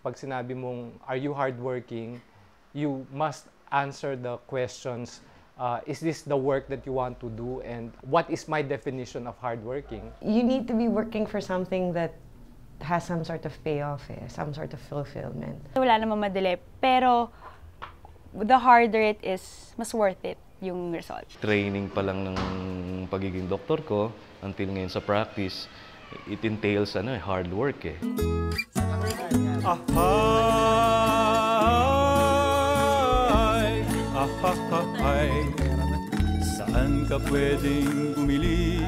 pag sinabi mong, are you hardworking, you must answer the questions, is this the work that you want to do, and what is my definition of hardworking? You need to be working for something that has some sort of payoff, some sort of fulfillment. Wala namang madali, pero the harder it is, mas worth it yung result. Training pa lang ng pagiging doktor ko, until ngayon sa practice, it entails hard work eh. Ahay, ahahay, saan ka pwedeng bumili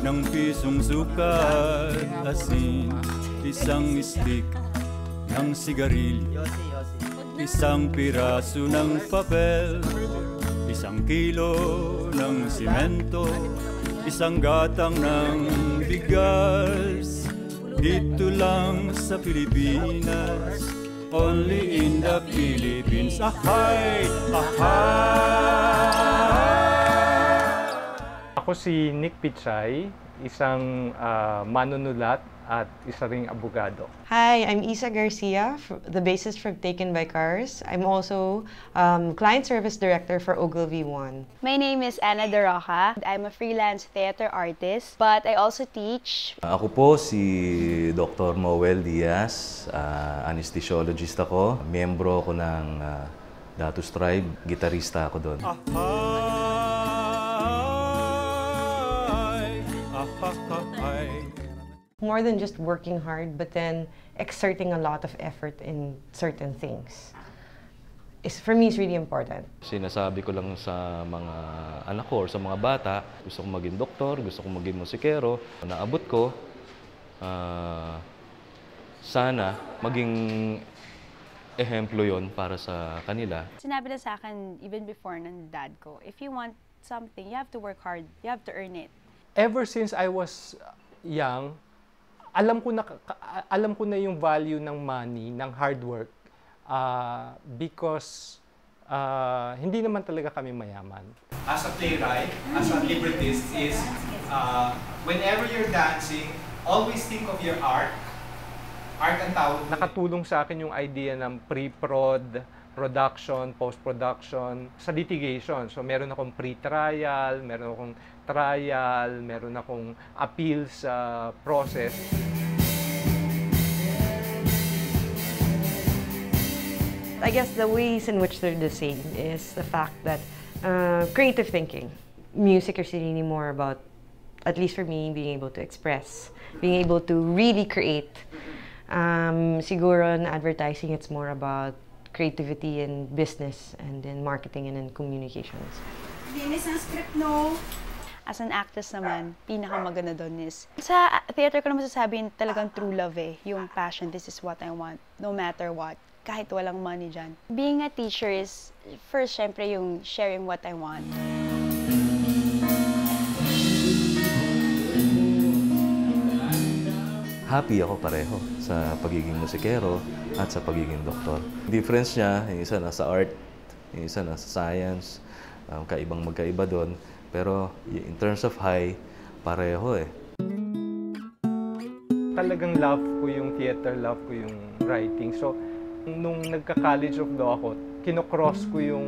ng pisong sukat, asin, isang stick ng sigarilyo, isang piraso ng papel, isang kilo ng simento, isang gatang ng bigas. Dito lang sa Pilipinas, only in the Philippines. Ahay! Ahay! Ako si Nick Pichay, isang manunulat at isa ring abogado. Hi, I'm Isa Garcia, the bassist from Taken by Cars. I'm also Client Service Director for Ogilvy One. My name is Ana De Roca. I'm a freelance theater artist, but I also teach. Ako po si Dr. Moel Diaz, anesthesiologist ako. Miyembro ako ng Datus Tribe, gitarista ako doon. Ahay! Ahahay! More than just working hard, but then exerting a lot of effort in certain things. For me, it's really important. Sinasabi ko lang sa mga anak ko or sa mga bata, gusto kong maging doktor, gusto kong maging musikero. Naabot ko, sana maging ehemplo yon para sa kanila. Sinabi na sa akin, even before ng dad ko, if you want something, you have to work hard, you have to earn it. Ever since I was young, alam ko na yung value ng money, ng hard work, because hindi naman talaga kami mayaman. As a playwright, as a librettist, is whenever you're dancing, always think of your art. Art ang tawag. Nakatulong sa akin yung idea ng pre-prod, production, post-production, sa litigation. So meron akong pre-trial, meron akong trial, meron akong appeal sa process. I guess the ways in which they're the same is the fact that creative thinking. Music is really more about, at least for me, being able to express, being able to really create. Siguro in advertising, it's more about creativity in business and in marketing and in communications. Linis ang script, no? As an actress naman, pinakamaganda doon is, sa theater ko naman sasabihin talagang true love eh, yung passion, this is what I want, no matter what, kahit walang money dyan. Being a teacher is, first, syempre yung sharing what I want. Happy ako pareho sa pagiging musikero at sa pagiging doktor. Difference niya, yung isa nasa art, yung isa nasa science, kaibang magkaiba doon. Pero in terms of high, pareho eh. Talagang love ko yung theater, love ko yung writing. So, nung nagka-College of Law ako, kinocross ko yung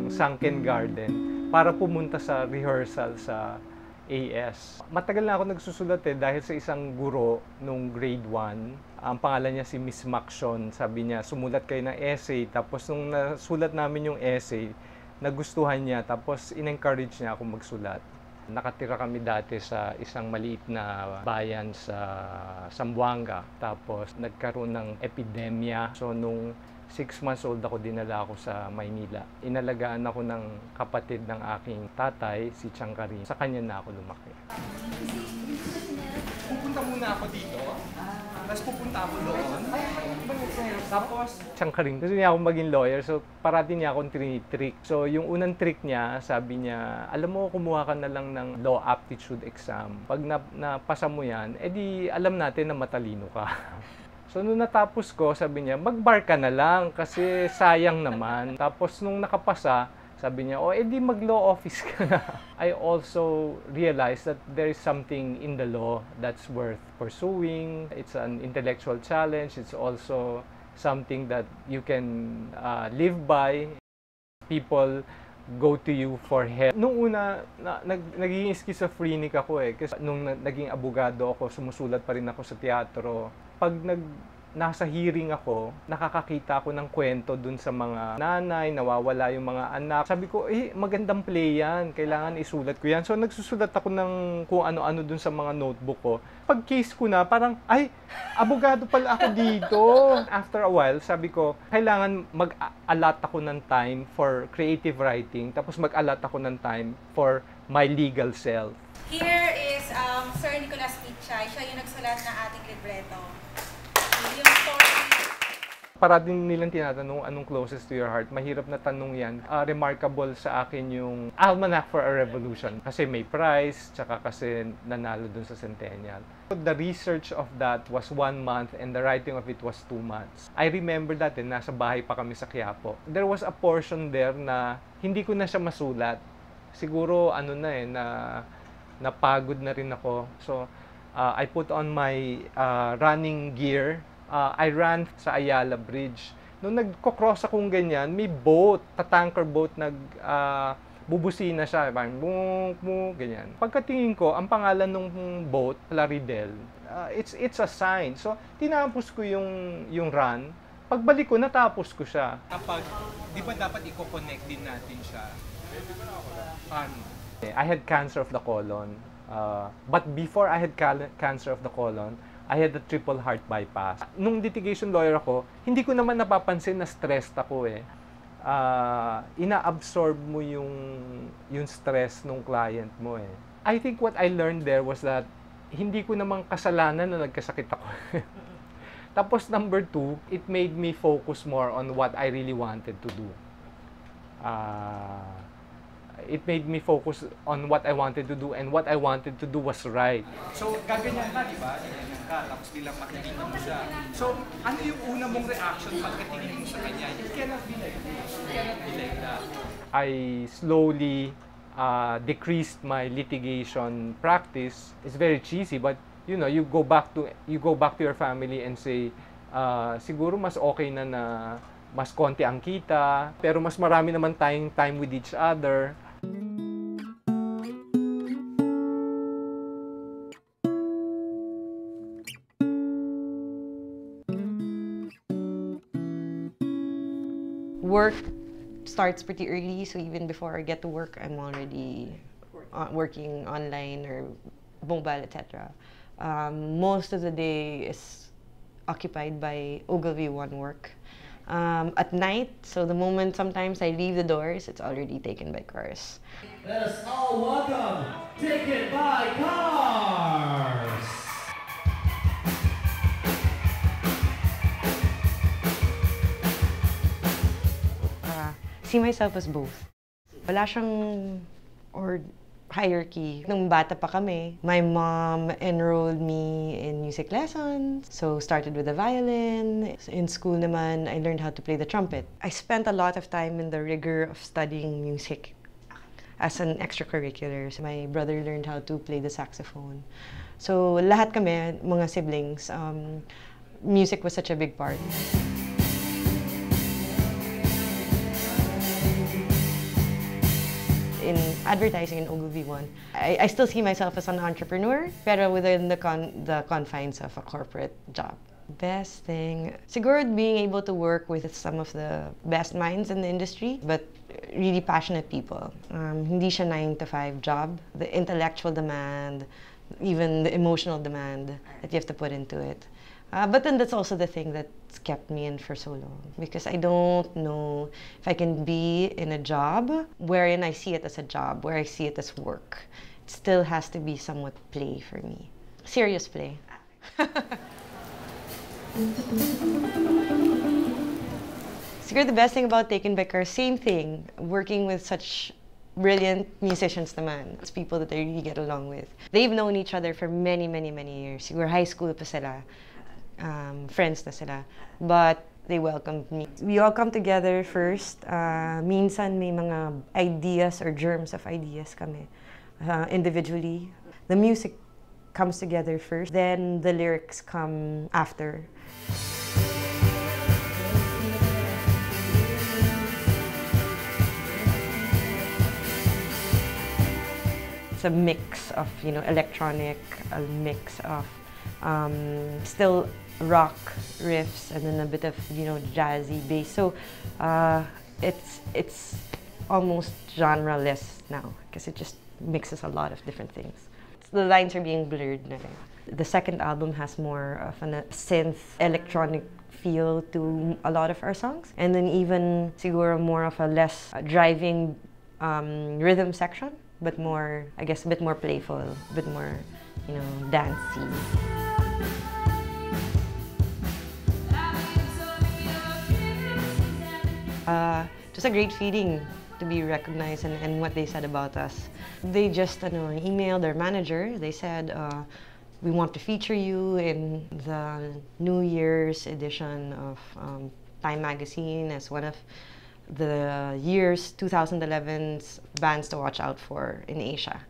Sunken Garden para pumunta sa rehearsal sa AS. Matagal na ako nagsusulat dahil sa isang guro nung grade 1. Ang pangalan niya si Miss Maxon. Sabi niya, sumulat kayo ng essay. Tapos nung nasulat namin yung essay, nagustuhan niya. Tapos in-encourage niya ako magsulat. Nakatira kami dati sa isang maliit na bayan sa Zamboanga. Tapos nagkaroon ng epidemya. So nung 6 months old ako, dinala ako sa Maynila. Inalagaan ako ng kapatid ng aking tatay, si Tiangkarin. Sa kanya na ako lumaki. Pupunta muna ako dito, tapos pupunta ako doon. Tapos, Tiangkarin, gusto niya ako maging lawyer, so parati niya akong tinitrick. So yung unang trick niya, sabi niya, alam mo, kumuha ka na lang ng law aptitude exam. Pag napasa mo yan, edi alam natin na matalino ka. So, nung natapos ko, sabi niya, mag-bar ka na lang kasi sayang naman. Tapos, nung nakapasa, sabi niya, edi mag-law office ka na. I also realized that there is something in the law that's worth pursuing. It's an intellectual challenge. It's also something that you can live by. People go to you for help. Nung una, naging schizophrenic ako eh. Kasi nung naging abogado ako, sumusulat pa rin ako sa teatro. Pag nasa hearing ako, nakakakita ako ng kwento dun sa mga nanay, nawawala yung mga anak. Sabi ko, magandang play yan. Kailangan isulat ko yan. So, nagsusulat ako ng kung ano-ano dun sa mga notebook ko. Pag case ko na, parang, abogado pala ako dito. After a while, sabi ko, kailangan mag-allot ako ng time for creative writing, tapos mag-allot ako ng time for my legal self. Here is Sir Nicolas Tichay. Siya yung nagsulat ng ating libreto. Yung story. Parating nilang tinatanong anong closest to your heart. Mahirap na tanong yan. Remarkable sa akin yung Almanac for a Revolution. Kasi may prize, tsaka kasi nanalo dun sa Centennial. The research of that was 1 month and the writing of it was 2 months. I remember that nasa bahay pa kami sa Quiapo. There was a portion there na hindi ko na siya masulat. Siguro napagod na rin ako. So, I put on my running gear. I ran sa Ayala Bridge. Nung nagko-cross akong ganyan, may boat, tanker boat, bubusina siya, ganyan. Pagkatingin ko, ang pangalan ng boat, Plaridel, it's a sign. So, tinapos ko yung run. Pagbalik ko, natapos ko siya. Kapag, di ba dapat i-connect din natin siya? Paano? I had cancer of the colon. But before I had cancer of the colon, I had a triple heart bypass. Nung litigation lawyer ako, hindi ko naman napapansin na stressed ako eh. Ina-absorb mo yung stress ng client mo eh. I think what I learned there was that hindi ko namang kasalanan na nagkasakit ako. Tapos number 2, it made me focus more on what I really wanted to do. It made me focus on what I wanted to do, and what I wanted to do was right. So, gaganyan ka, di ba? Ganyan ka, tapos bilang makikita mo siya. So, ano yung una mong reaction pagkatingin mo sa kanya? You cannot be like this. You cannot be like that. I slowly decreased my litigation practice. It's very cheesy, but you know, you go back to your family and say, siguro mas okay na mas konti ang kita, pero mas marami naman tayong time with each other. Work starts pretty early, so even before I get to work, I'm already working online or mobile, etc. Most of the day is occupied by Ogilvy One work. At night, so the moment sometimes I leave the doors, it's already taken by cars. Let us all welcome Taken by Cars! See myself as both. Wala siyang hierarchy. Nung bata pa kami, my mom enrolled me in music lessons. So, started with the violin. In school naman, I learned how to play the trumpet. I spent a lot of time in the rigor of studying music as an extracurricular. So my brother learned how to play the saxophone. So, lahat kami, mga siblings, music was such a big part. In advertising in Ogilvy One, I still see myself as an entrepreneur, pero within the confines of a corporate job. Best thing, siguro being able to work with some of the best minds in the industry, but really passionate people. Hindi siya 9-to-5 job. The intellectual demand, even the emotional demand that you have to put into it. But then that's also the thing that's kept me in for so long, because I don't know if I can be in a job wherein I see it as a job, where I see it as work. It still has to be somewhat play for me. Serious play. Siguro the best thing about Taken by Cars, same thing, working with such brilliant musicians naman. It's people that I really get along with. They've known each other for many, many, many years. Siguro high school pa sila. Friends na sila. But they welcomed me. We all come together first. Minsan may mga ideas or germs of ideas kami. Individually. The music comes together first, then the lyrics come after. a mix of, you know, electronic, a mix of still rock riffs, and then a bit of, you know, jazzy bass. So it's almost genre-less now because it just mixes a lot of different things. The lines are being blurred na rin. The second album has more of a synth electronic feel to a lot of our songs, and then even siguro more of a less driving rhythm section, but more, I guess, a bit more playful, a bit more, you know, dancey. Just a great feeling to be recognized and what they said about us. They just emailed their manager. They said, we want to feature you in the New Year's edition of Time Magazine as one of the year's 2011's bands to watch out for in Asia.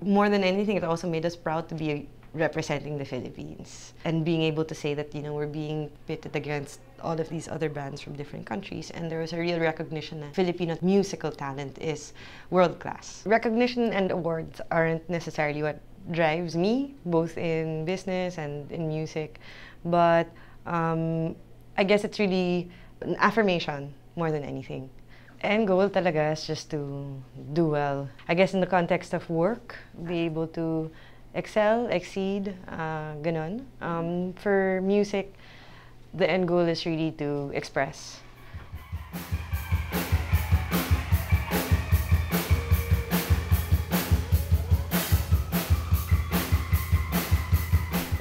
More than anything, it also made us proud to be representing the Philippines and being able to say that, you know, we're being pitted against all of these other bands from different countries, and there was a real recognition that Filipino musical talent is world-class. Recognition and awards aren't necessarily what drives me, both in business and in music, but I guess it's really an affirmation more than anything. End goal talaga is just to do well. I guess in the context of work, be able to excel, exceed, ganon. For music, the end goal is really to express.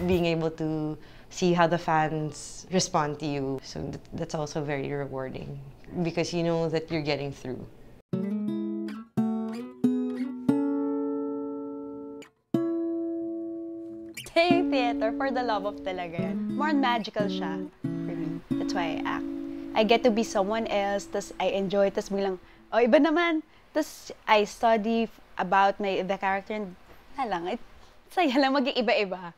Being able to see how the fans respond to you, so that's also very rewarding because you know that you're getting through. Saying theater, for the love of talaga yan. More magical siya for me. That's why I act. I get to be someone else, tas I enjoy, tas bilang, oh, iba naman. Tas I study about the character, and lang, saya lang maging iba-iba.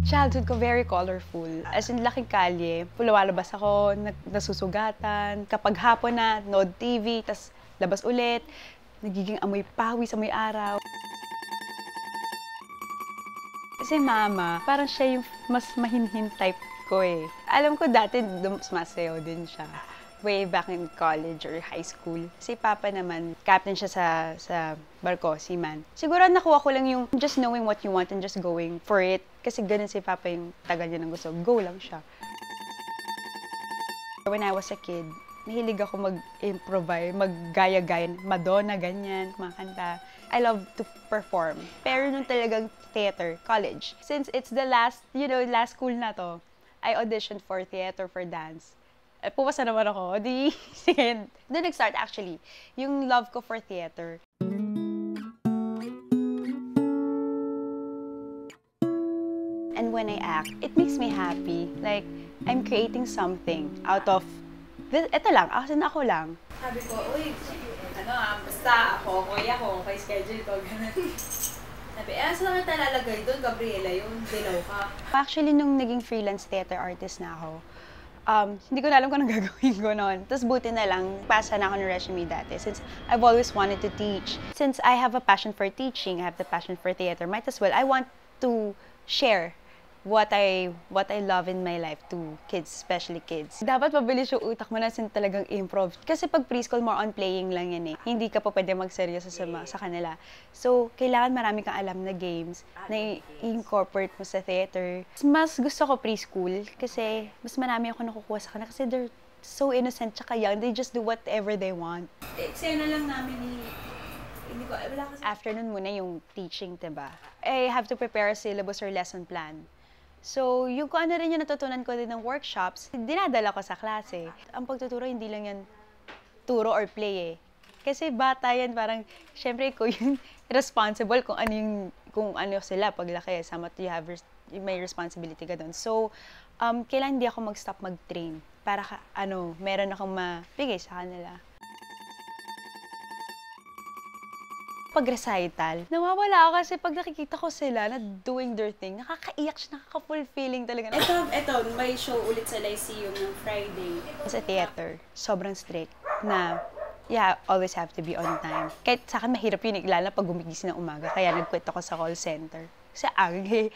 Childhood ko very colorful. As in, laking kalye. Lumalabas ako, nasusugatan. Kapag hapon na, nod TV, tas labas ulit. Nagiging amoy pawis, amoy araw. Kasi mama, parang siya yung mas mahinhin type ko eh. Alam ko dati sumasayaw din siya. Way back in college or high school. Si Papa naman, captain siya sa barko, seaman. Siguro nakuha ko lang yung just knowing what you want and just going for it. Kasi ganun si Papa yung tagal niya ng gusto. Go lang siya. When I was a kid, mahilig ako mag-improvise, mag-gaya-gaya, Madonna, ganyan, kumakanta. I love to perform. Pero nung talagang theater, college. Since it's the last, last school na to, I auditioned for theater, for dance. Pumasa naman ako. Sige. Doon nag-start actually, yung love ko for theater. And when I act, it makes me happy. Like, I'm creating something out of ito lang, ako lang. Sabi ko, uy, basta ako, kuya ko, kay schedule ko, gano'n. Sabi, saan kita lalagay doon, Gabriela, yung dilaw ka? Actually, nung naging freelance theater artist na ako, hindi ko na alam kung anong gagawin ko noon. Tapos buti na lang, pasa na ako ng resume dati since I've always wanted to teach. Since I have a passion for teaching, I have the passion for theater, might as well, I want to share what I love in my life to kids, especially kids. Dapat mabilis yung utak mo na talagang improv. Kasi pag preschool, more on playing lang yan eh. Hindi ka pa pwede magseryoso sa kanila. So, kailangan marami kang alam na games na i-incorporate mo sa theater. Mas gusto ko preschool kasi mas marami ako nakukuha sa kanila kasi they're so innocent tsaka young. They just do whatever they want. Eksena lang namin hindi ko, wala kasi. Afternoon muna yung teaching, diba? I have to prepare a syllabus or lesson plan. So, yung kung ano rin yung natutunan ko din ng workshops, dinadala ko sa klase. Ang pagtuturo, hindi lang yan turo or play eh. Kasi bata yan, parang, syempre, ko yung responsible kung ano sila paglaki. May responsibility ka doon. So, kailangan hindi ako mag-stop mag-train para meron akong mabigay sa kanila. Pag-recital, nawawala ako kasi pag nakikita ko sila na doing their thing, nakakaiyak siya, nakaka-fulfilling talaga. Ito, may show ulit sa Lyceum ng Friday. Sa theater, sobrang strict na yeah, always have to be on time. Kahit sa akin, mahirap yun, lalo pag gumigising ng umaga. Kaya nag-quit ako sa call center. Sa agay.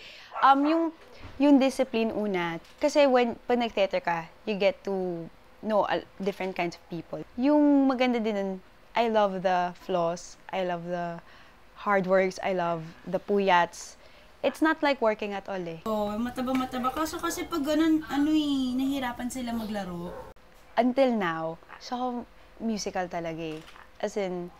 Yung discipline una. Kasi pag nag-theater ka, you get to know different kinds of people. Yung maganda din nun, I love the flaws. I love the hard works. I love the puyats. It's not like working at all eh. Oh, mataba-mataba. Kaso kasi pag ganun, nahihirapan sila maglaro. Until now, so musical talaga eh. As in,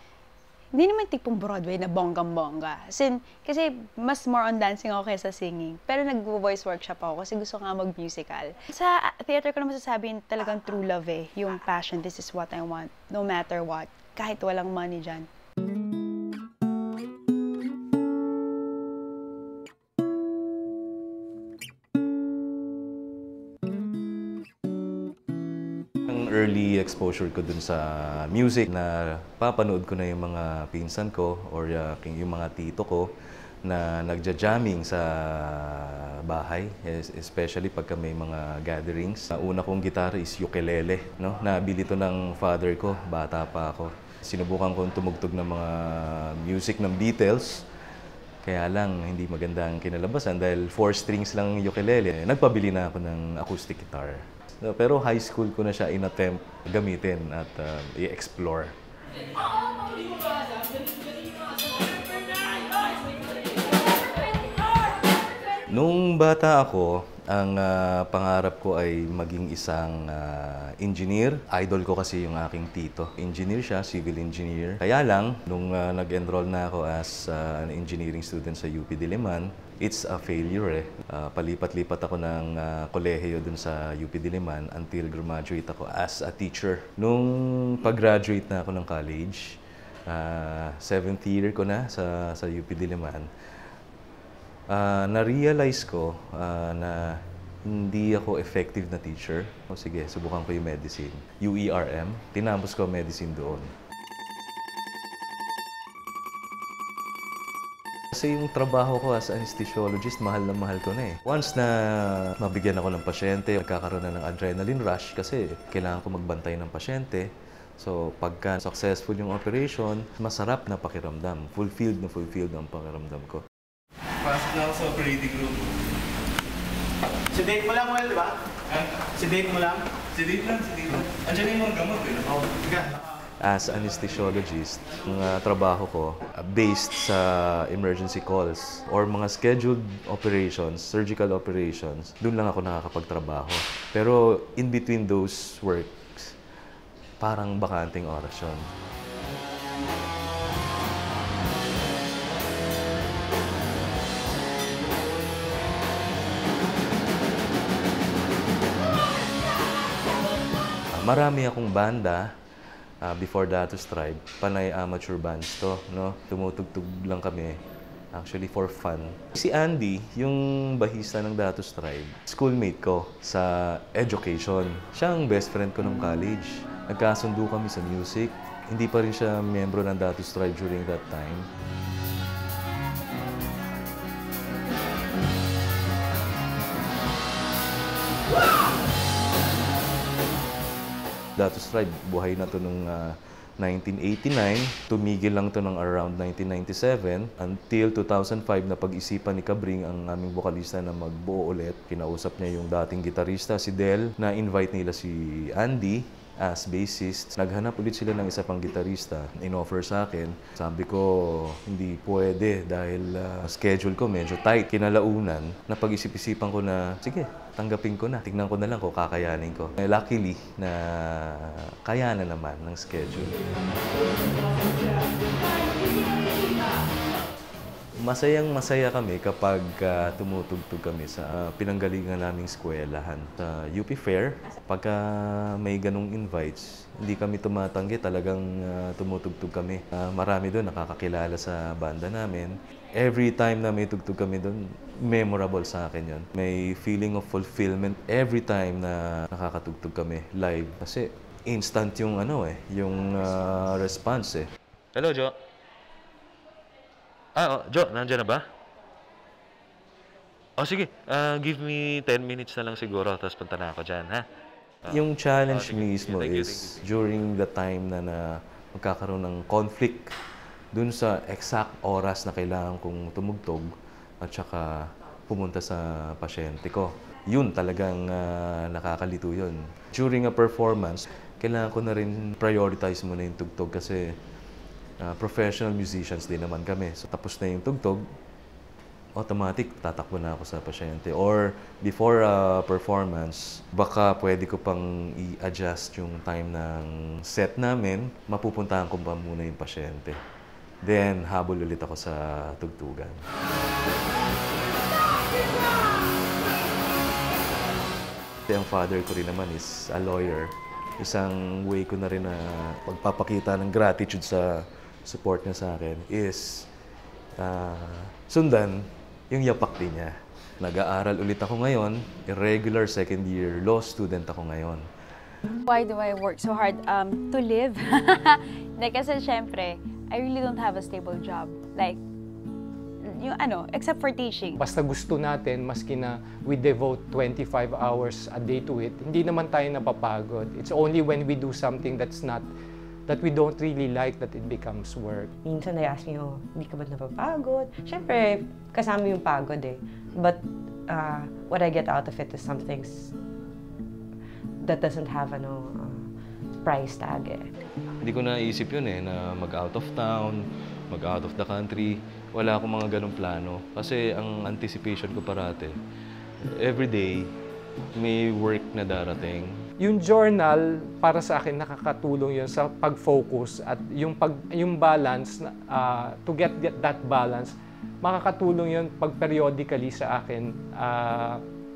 hindi naman tipong Broadway na bonggang-bongga. As in, kasi mas more on dancing ako kaysa singing. Pero nag-voice workshop ako kasi gusto nga mag-musical. Sa theater ko naman sasabihin talagang true love eh. Yung passion, this is what I want. No matter what. Kahit walang money dyan. Early exposure ko dun sa music na papanood ko na yung mga pinsan ko or yung mga tito ko na nagja-jamming sa bahay, especially pagka may mga gatherings. Una kong gitara is ukulele, no? Nabili to ng father ko, bata pa ako. Sinubukan kong tumugtog ng mga music ng Beatles. Kaya lang, hindi maganda ang kinalabasan dahil 4 strings lang yung ukulele. Nagpabili na ako ng acoustic guitar. Pero high school ko na siya in-attempt gamitin at i-explore. Nung bata ako, ang pangarap ko ay maging isang engineer. Idol ko kasi yung aking tito. Engineer siya, civil engineer. Kaya lang, nung nag-enroll na ako as an engineering student sa UP Diliman, it's a failure eh. Palipat-lipat ako ng kolehiyo dun sa UP Diliman until graduate ako as a teacher. Nung pag-graduate na ako ng college, 7th year ko na sa UP Diliman, na-realize ko na hindi ako effective na teacher. O sige, subukan ko yung medicine. UERM, tinapos ko medicine doon. Kasi yung trabaho ko as anesthesiologist, mahal na mahal ko na eh. Once na mabigyan ako ng pasyente, nagkakaroon na ng adrenaline rush kasi kailangan ko magbantay ng pasyente. So, pagka successful yung operation, masarap na pakiramdam. Fulfilled ang pakiramdam ko. Pasok na ako sa operating room. Sedate mo lang, Well, di ba? Sedate mo lang? Sedate lang. Andiyan yung mga gamot eh. Oo. As anesthesiologist, ang trabaho ko based sa emergency calls or mga scheduled operations, surgical operations, doon lang ako nakakapagtrabaho. Pero in between those works, parang bakanting oras yun. Marami akong banda. Before Datos Tribe, panay amateur bands to, no? Tumutugtog lang kami, actually for fun. Si Andy, yung bahista ng Datos Tribe, schoolmate ko sa education. Siya ang best friend ko ng college. Nagkasundo kami sa music. Hindi pa rin siya miyembro ng Datos Tribe during that time. Datos Tribe, buhay na to nung 1989. Tumigil lang to ng around 1997 until 2005 na pag-isipan ni Cabring, ang aming vokalista, na magbuo ulit. Kinausap niya yung dating gitarista, si Del, na invite nila si Andy as bassist. Naghanap ulit sila ng isa pang gitarista. In-offer sa akin. Sabi ko, hindi pwede dahil schedule ko medyo tight. Kinalaunan, napag-isip-isipan ko na, sige, tanggapin ko na. Tignan ko na lang kung kakayanin ko. Luckily, na kayanan naman ng schedule. Masayang-masaya kami kapag tumutugtog kami sa pinanggalingan naming eskwelahan. Sa UP Fair, pagka may ganong invites, hindi kami tumatanggi, talagang tumutugtog kami. Marami doon nakakakilala sa banda namin. Every time na may tugtog kami doon, memorable sa akin yun. May feeling of fulfillment every time na nakakatugtog kami live. Kasi instant yung yung response eh. Hello, Jo. Jo, nandiyan na ba? Sige. Give me 10 minutes na lang siguro, tapos punta na ako dyan, ha? Yung challenge mismo is during the time na magkakaroon ng conflict dun sa exact oras na kailangan kong tumugtog at saka pumunta sa pasyente ko. Yun talagang nakakalito yun. During a performance, kailangan ko na rin prioritize muna yung tugtog kasi professional musicians din naman kami. So tapos na yung tugtog, automatic tatakbo na ako sa pasyente. Or before a performance, baka pwede ko pang i-adjust yung time ng set namin, mapupuntahan ko pa muna yung pasyente. Then, habol ulit ako sa tugtugan. Ang father ko rin naman is a lawyer. Isang way ko na rin na pagpapakita ng gratitude sa support niya sa akin is sundan yung yapak din niya. Nag-aaral ulit ako ngayon, irregular second year law student ako ngayon. Why do I work so hard? To live. Kasi syempre, I really don't have a stable job. Like, yung except for teaching. Basta gusto natin, maski na we devote 25 hours a day to it, hindi naman tayo napapagod. It's only when we do something that we don't really like that it becomes work. Minsan they ask me, hindi ka ba napapagod? Siyempre, kasama yung pagod eh. But what I get out of it is something that doesn't have price tag eh. Hindi ko naisip yun eh, na mag-out of town, mag-out of the country. Wala akong mga ganong plano. Kasi ang anticipation ko parate, everyday may work na darating. Yung journal, para sa akin, nakakatulong yun sa pag-focus at yung balance, to get that balance, makakatulong yun pag periodically sa akin.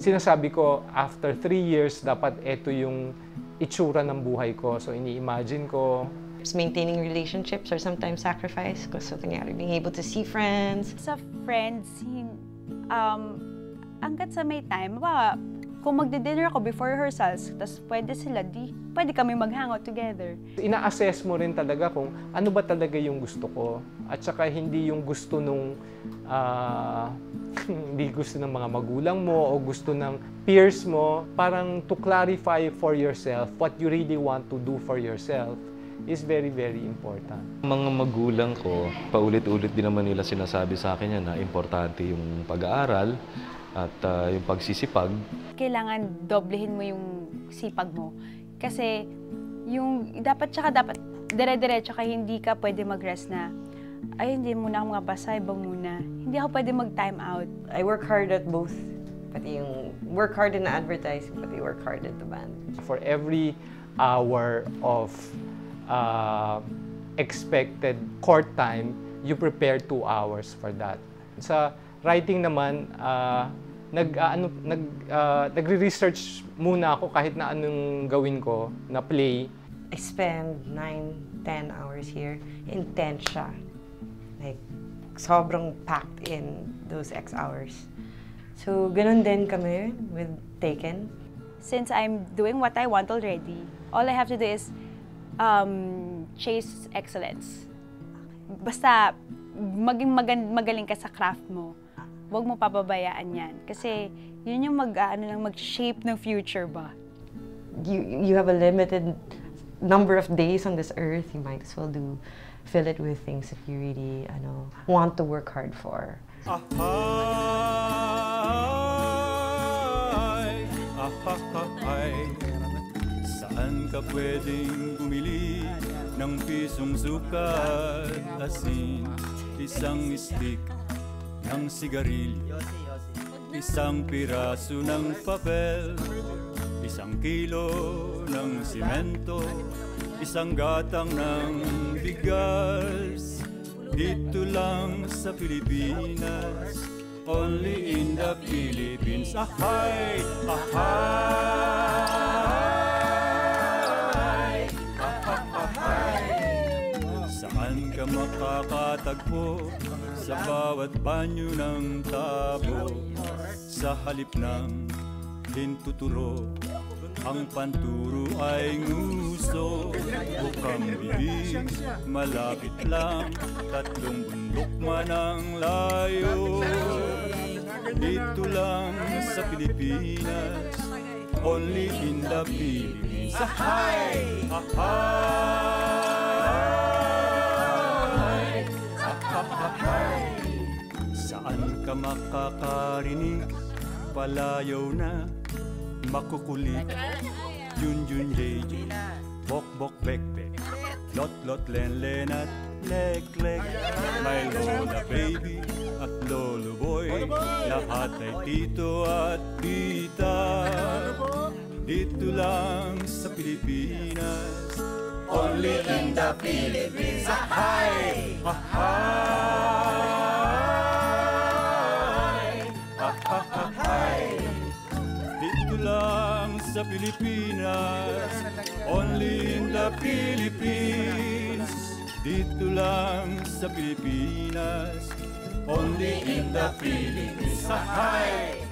Sinasabi ko, after 3 years, dapat ito yung itsura ng buhay ko. So, ini-imagine ko. Maintaining relationships or sometimes sacrifice because something being able to see friends. Sa friends, hanggat sa may time, kung magdi-dinner ako before rehearsals, tas pwede kami mag-hangout together. Ina-assess mo rin talaga kung ano ba talaga yung gusto ko at saka hindi yung gusto hindi gusto ng mga magulang mo o gusto ng peers mo. Parang to clarify for yourself what you really want to do for yourself is very, very important. Mga magulang ko, paulit-ulit din naman nila sinasabi sa akin yan na importante yung pag-aaral at yung pagsisipag. Kailangan doblehin mo yung sipag mo. Kasi yung dapat dire-diretso ka, hindi ka pwede mag-rest na, ay hindi muna ako mabasa, iba muna. Hindi ako pwede mag-time out. I work hard at both. Pati yung work hard in advertising, pati work hard at the band. For every hour of expected court time, you prepare 2 hours for that. Sa writing naman, nagre-research muna ako kahit na anong gawin ko na play. I spend 9-10 hours here. Intense siya. Like, sobrang packed in those X hours. So, ganun din kami with Taken. Since I'm doing what I want already, all I have to do is chase excellence. Basta maging magaling ka sa craft mo. Huwag mo pababayaan yan. Kasi yun yung mag-shape ng future ba. You have a limited number of days on this earth. You might as well fill it with things that you really want to work hard for. Saan ka pwedeng bumili ng pisong sukat, asin, isang stick ng sigarilyo, isang piraso ng papel, isang kilo ng simento, isang gatang ng bigas. Dito lang sa Pilipinas, only in the Philippines. Ahay! Ahay! Ahay! Saan ka makakatagpo sa bawat banyo ng tabo? Sa halip ng hintuturo, ang panturo ay nguso. Bukang bibig, malapit lang, 3 bundok man ang layo. Dito lang sa Pilipinas, only in the Philippines. Ahay! Ahay! Saan ka makakarinig? Palayaw na makukulit. Yun yun yay, bok bok bek bek, lot lot len len at leg leg. May lola baby at lolo boy, lahat ay tito at tita. Dito lang sa Pilipinas, only in the Philippines. Ahay! Ahay! Ahay! Dito lang sa Pilipinas, only in the Philippines. Dito lang sa Pilipinas, only in the Philippines. Ahay!